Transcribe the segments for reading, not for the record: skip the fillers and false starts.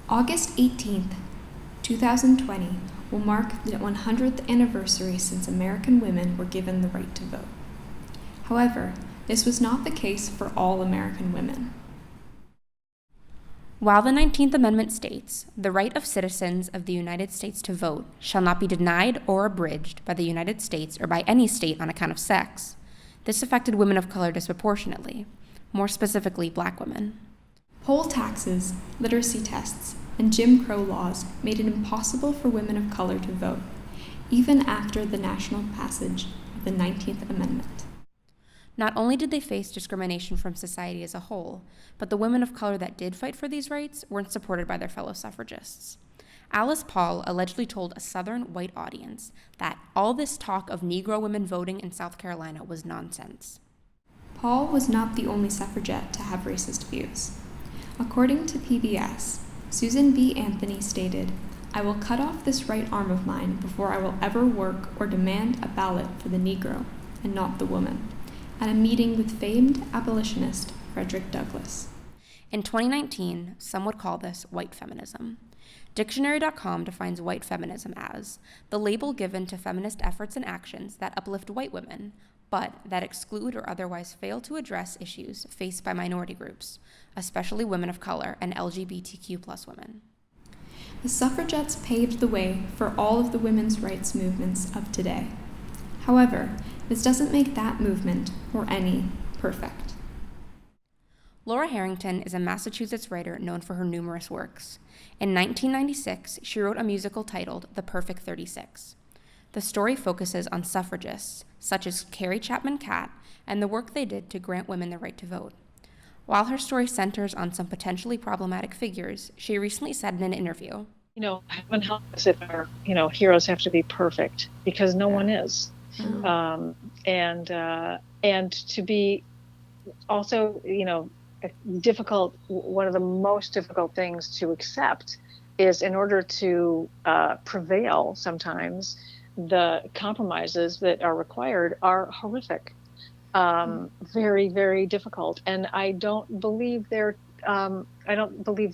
August 18th, 2020 will mark the 100th anniversary since American women were given the right to vote. However, this was not the case for all American women. While the 19th Amendment states, the right of citizens of the United States to vote shall not be denied or abridged by the United States or by any state on account of sex, this affected women of color disproportionately, more specifically Black women. Poll taxes, literacy tests, and Jim Crow laws made it impossible for women of color to vote, even after the national passage of the 19th Amendment. Not only did they face discrimination from society as a whole, but the women of color that did fight for these rights weren't supported by their fellow suffragists. Alice Paul allegedly told a Southern white audience that all this talk of Negro women voting in South Carolina was nonsense. Paul was not the only suffragette to have racist views. According to PBS, Susan B. Anthony stated, "I will cut off this right arm of mine before I will ever work or demand a ballot for the Negro, and not the woman," at a meeting with famed abolitionist Frederick Douglass. In 2019, some would call this white feminism. Dictionary.com defines white feminism as the label given to feminist efforts and actions that uplift white women, but that exclude or otherwise fail to address issues faced by minority groups, especially women of color and LGBTQ+ women. The suffragettes paved the way for all of the women's rights movements of today. However, this doesn't make that movement, or any, perfect. Laura Harrington is a Massachusetts writer known for her numerous works. In 1996, she wrote a musical titled The Perfect 36. The story focuses on suffragists, such as Carrie Chapman Catt, and the work they did to grant women the right to vote. While her story centers on some potentially problematic figures, she recently said in an interview, heaven help us if our, heroes have to be perfect, because no one is. And to be also, difficult, one of the most difficult things to accept is, in order to prevail sometimes, the compromises that are required are horrific, very, very difficult. And I don't believe the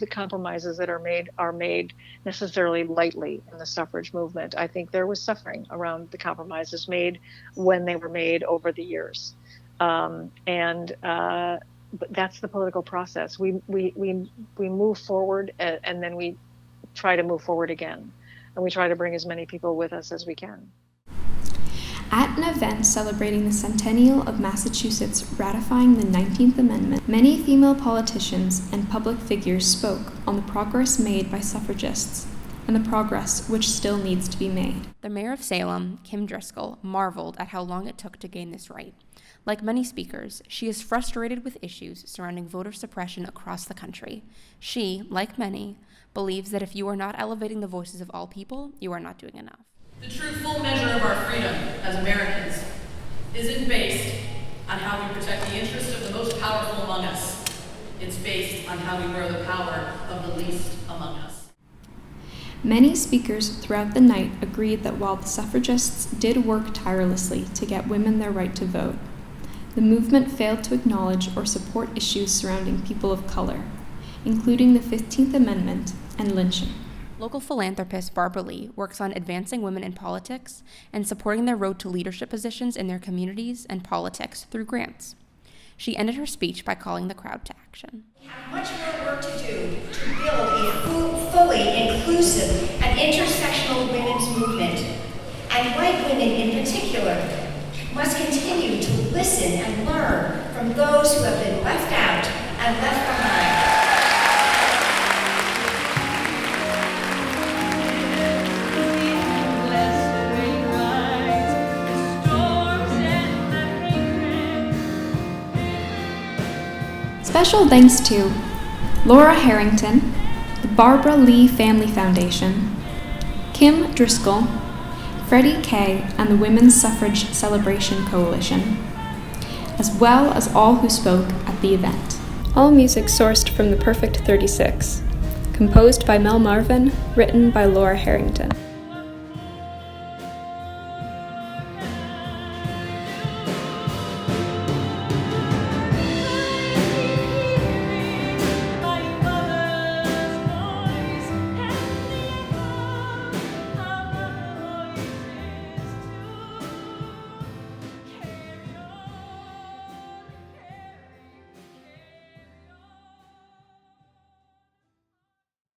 compromises that are made necessarily lightly in the suffrage movement. I think there was suffering around the compromises made when they were made over the years. But that's the political process. We move forward, and then we try to move forward again. And we try to bring as many people with us as we can. At an event celebrating the centennial of Massachusetts ratifying the 19th Amendment, many female politicians and public figures spoke on the progress made by suffragists and the progress which still needs to be made. The mayor of Salem, Kim Driscoll, marveled at how long it took to gain this right. Like many speakers, she is frustrated with issues surrounding voter suppression across the country. She, like many, believes that if you are not elevating the voices of all people, you are not doing enough. The true full measure of our freedom as Americans isn't based on how we protect the interests of the most powerful among us. It's based on how we wear the power of the least among us. Many speakers throughout the night agreed that while the suffragists did work tirelessly to get women their right to vote, the movement failed to acknowledge or support issues surrounding people of color, including the 15th Amendment and lynching. Local philanthropist Barbara Lee works on advancing women in politics and supporting their road to leadership positions in their communities and politics through grants. She ended her speech by calling the crowd to action. We have much more work to do to build a fully inclusive and intersectional women's movement, and white women in particular must continue to listen and learn from those who have been left out and left behind. Special thanks to Laura Harrington, the Barbara Lee Family Foundation, Kim Driscoll, Freddie Kay, and the Women's Suffrage Celebration Coalition, as well as all who spoke at the event. All music sourced from The Perfect 36, composed by Mel Marvin, written by Laura Harrington.